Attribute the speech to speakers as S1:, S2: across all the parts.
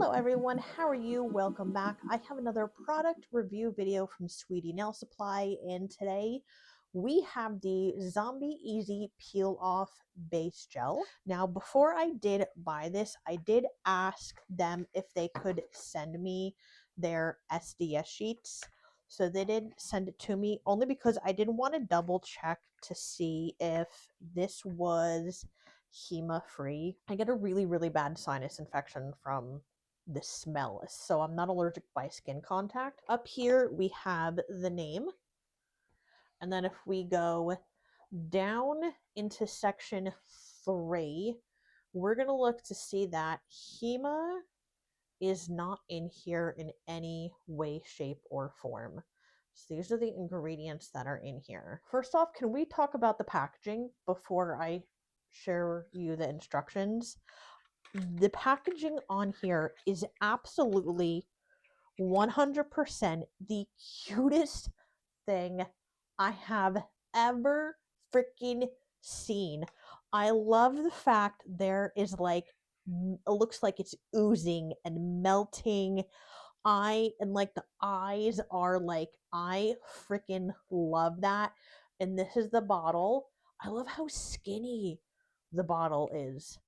S1: Hello everyone, how are you? Welcome back. I have another product review video from Sweetie Nail Supply, and today we have the Zombie Easy Peel Off Base Gel. Now, before I did buy this, I did ask them if they could send me their SDS sheets. So they did send it to me only because I didn't want to double check to see if this was HEMA-FREE. I get a really bad sinus infection from the smell, so I'm not allergic by skin contact. Up here we have the name, and then if we go down into section 3, we're going to look to see that HEMA is not in here in any way, shape, or form. So these are the ingredients that are in here. First off, can we talk about the packaging before I share you the instructions? The packaging on here is absolutely 100% the cutest thing I have ever freaking seen. I love the fact there is like, it looks like it's oozing and melting. And the eyes are like, I freaking love that. And this is the bottle. I love how skinny the bottle is.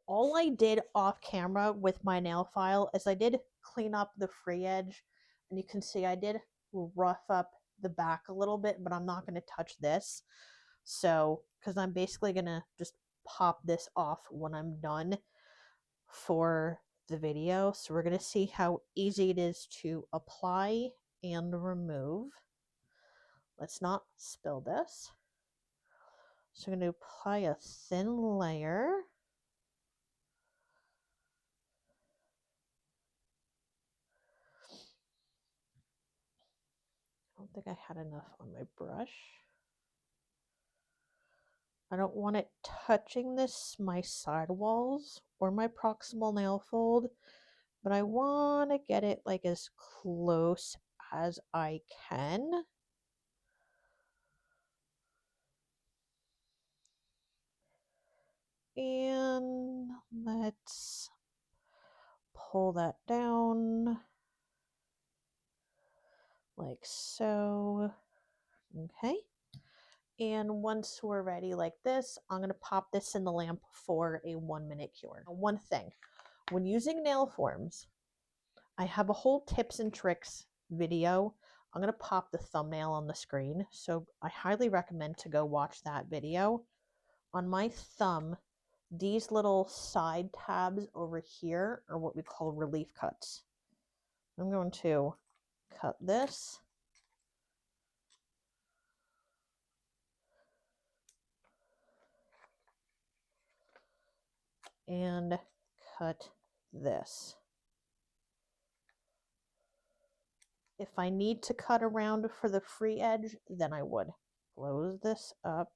S1: All I did off camera with my nail file is I did clean up the free edge, and you can see I did rough up the back a little bit, but I'm not going to touch this. So, because I'm basically going to just pop this off when I'm done for the video. So we're going to see how easy it is to apply and remove. Let's not spill this. So I'm going to apply a thin layer. I don't think I had enough on my brush. I don't want it touching my side walls or my proximal nail fold, but I want to get it like as close as I can. And let's pull that down like so. Okay. And once we're ready like this, I'm going to pop this in the lamp for a 1-minute cure. One thing, when using nail forms, I have a whole tips and tricks video. I'm going to pop the thumbnail on the screen, so I highly recommend to go watch that video. On my thumb, these little side tabs over here are what we call relief cuts. I'm going to cut this. And cut this. If I need to cut around for the free edge, then I would. Close this up.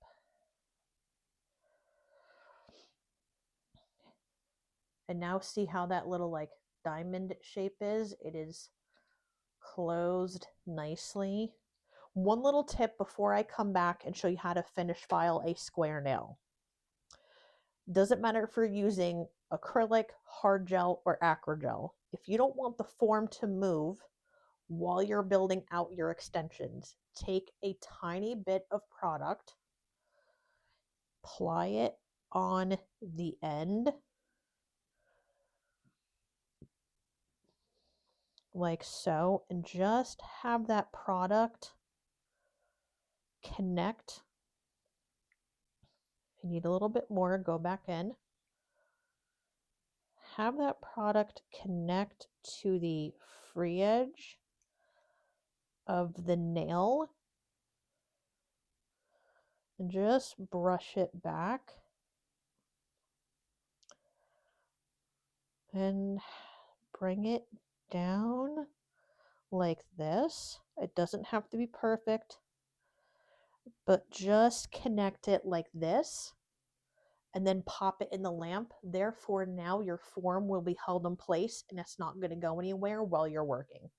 S1: And now see how that little like diamond shape is? It is closed nicely. One little tip before I come back and show you how to finish file a square nail. Doesn't matter if you're using acrylic, hard gel, or acrogel. If you don't want the form to move while you're building out your extensions, take a tiny bit of product, apply it on the end, like so, and just have that product connect. If you need a little bit more, go back in. Have that product connect to the free edge of the nail and just brush it back and bring it down like this. It doesn't have to be perfect, but just connect it like this and then pop it in the lamp. Therefore, now your form will be held in place and it's not going to go anywhere while you're working.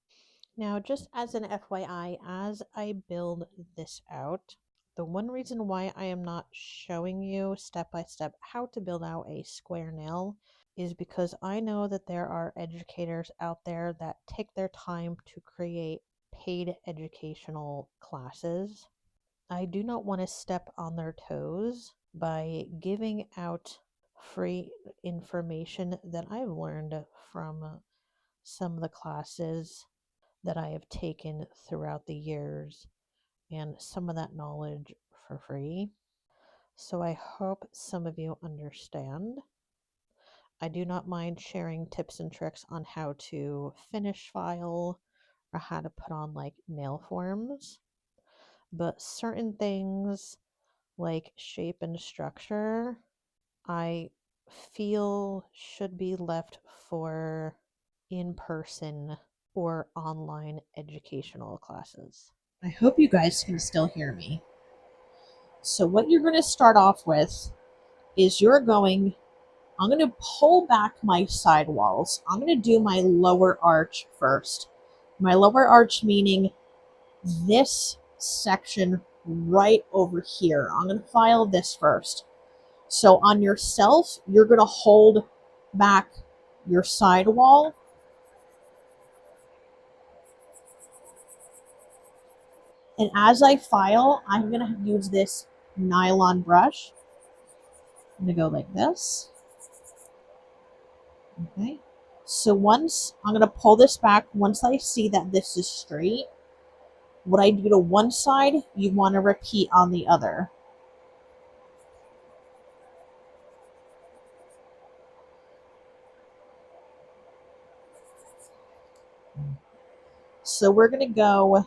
S1: Now, just as an FYI, as I build this out, The one reason why I am not showing you step by step how to build out a square nail is because I know that there are educators out there that take their time to create paid educational classes. I do not want to step on their toes by giving out free information that I've learned from some of the classes that I have taken throughout the years and some of that knowledge for free. So I hope some of you understand. I do not mind sharing tips and tricks on how to finish file or how to put on like nail forms, but certain things like shape and structure, I feel should be left for in-person or online educational classes. I hope you guys can still hear me. So what you're going to start off with is I'm going to pull back my sidewalls. I'm going to do my lower arch first. My lower arch meaning this section right over here. I'm going to file this first. So on yourself, you're going to hold back your sidewall. And as I file, I'm going to use this nylon brush. I'm going to go like this. Okay. So once I'm going to pull this back, once I see that this is straight, what I do to one side, you want to repeat on the other. So we're going to go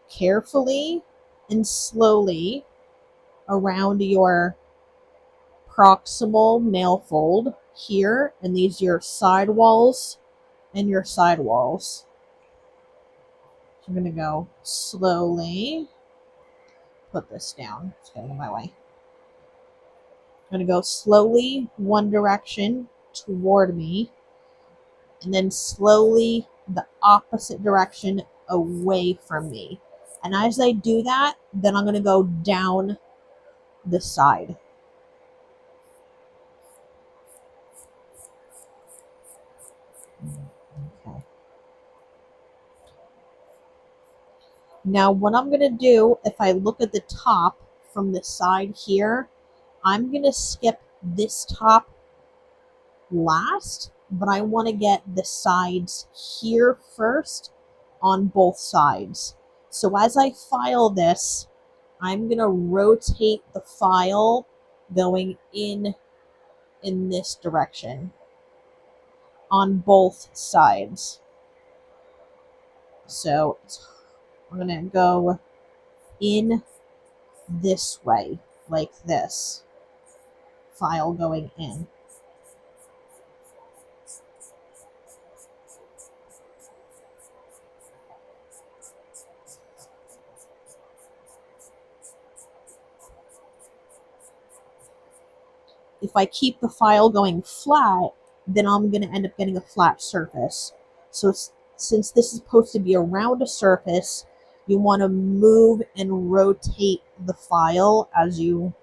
S1: carefully and slowly around your proximal nail fold here, and these are your sidewalls and your sidewalls. So I'm going to go slowly. Put this down. It's getting in my way. I'm going to go slowly one direction toward me, and then slowly the opposite direction away from me. And as I do that, then I'm going to go down the side. Okay. Now what I'm going to do, if I look at the top from the side here, I'm going to skip this top last, but I want to get the sides here first on both sides. So as I file this, I'm going to rotate the file going in this direction on both sides. So I'm going to go in this way, like this. File going in. If I keep the file going flat, then I'm going to end up getting a flat surface. So since this is supposed to be around a surface, you want to move and rotate the file as you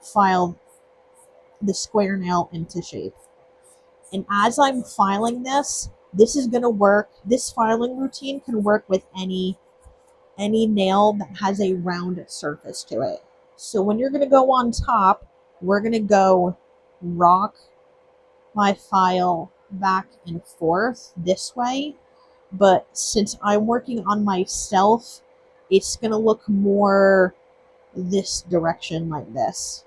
S1: file the square nail into shape. And as I'm filing this is going to work. This filing routine can work with any nail that has a round surface to it. So when you're going to go on top, we're going to go rock my file back and forth this way. But since I'm working on myself, it's going to look more this direction like this.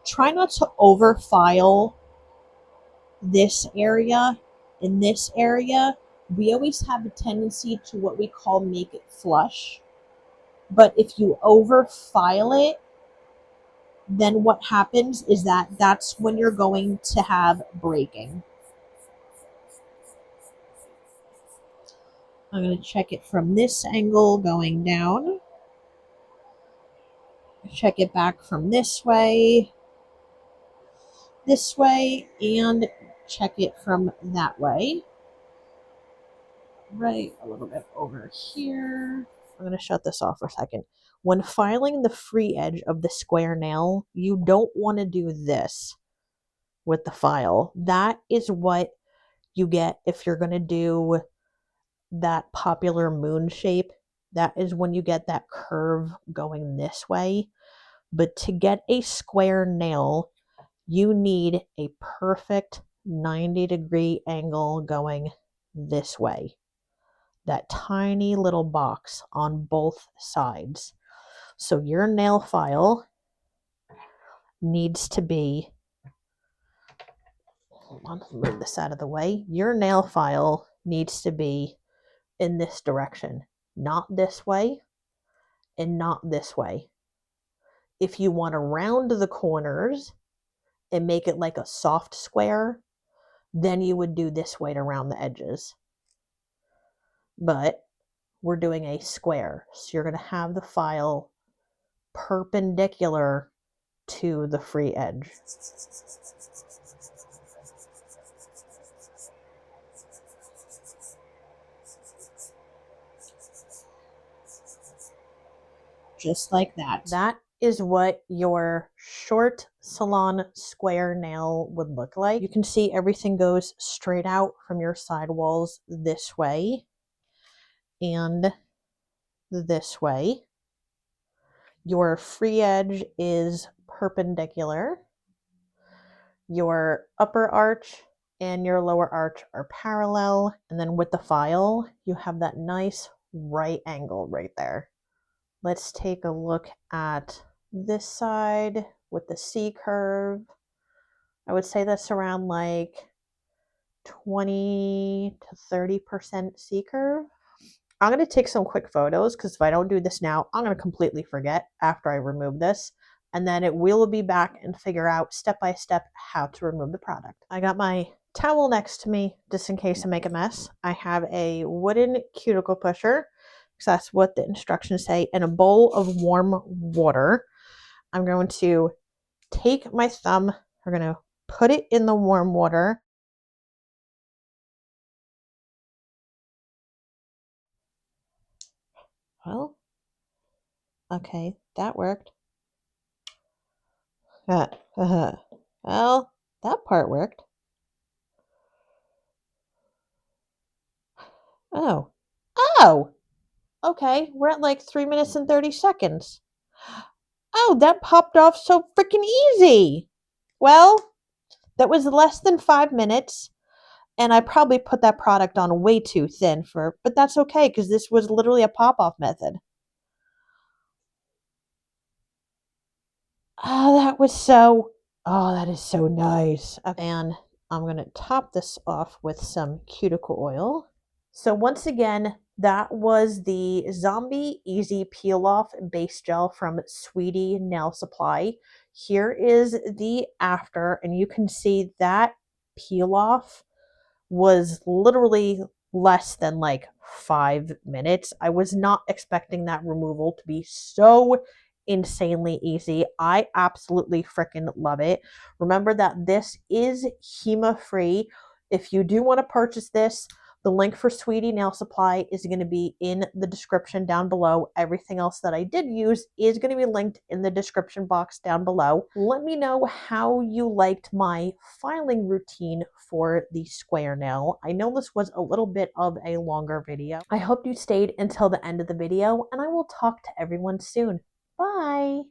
S1: Try not to over file this area. In this area, we always have a tendency to what we call make it flush. But if you over file it, then what happens is that's when you're going to have breaking. I'm going to check it from this angle going down. Check it back from this way, and check it from that way. Right a little bit over here. I'm going to shut this off for a second. When filing the free edge of the square nail, you don't want to do this with the file. That is what you get if you're going to do that popular moon shape. That is when you get that curve going this way. But to get a square nail, you need a perfect 90-degree angle going this way. That tiny little box on both sides. So your nail file needs to be, hold on, move this out of the way. Your nail file needs to be in this direction, not this way and not this way. If you want to round the corners and make it like a soft square, then you would do this way to round the edges. But we're doing a square, so you're going to have the file perpendicular to the free edge. Just like that. That is what your short salon square nail would look like. You can see everything goes straight out from your sidewalls this way and this way. Your free edge is perpendicular. Your upper arch and your lower arch are parallel. And then with the file, you have that nice right angle right there. Let's take a look at this side with the C curve. I would say that's around like 20 to 30% C curve. I'm going to take some quick photos because if I don't do this now, I'm going to completely forget after I remove this. And then it will be back and figure out step by step how to remove the product. I got my towel next to me just in case I make a mess. I have a wooden cuticle pusher because that's what the instructions say, and a bowl of warm water. I'm going to take my thumb, we're going to put it in the warm water. Well, okay, that worked. Well, that part worked. Oh. Oh! Okay, we're at like 3 minutes and 30 seconds. Oh, that popped off so freaking easy. Well, that was less than 5 minutes, and I probably put that product on way too thin but that's okay because this was literally a pop-off method. Oh, that is so nice. And I'm going to top this off with some cuticle oil. So once again, that was the Zombie Easy Peel Off Base Gel from Sweetie Nail Supply. Here is the after, and you can see that peel off was literally less than like 5 minutes. I was not expecting that removal to be so insanely easy. I absolutely freaking love it. Remember that this is HEMA-free. If you do want to purchase this, the link for Sweetie Nail Supply is going to be in the description down below. Everything else that I did use is going to be linked in the description box down below. Let me know how you liked my filing routine for the square nail. I know this was a little bit of a longer video. I hope you stayed until the end of the video, and I will talk to everyone soon. Bye!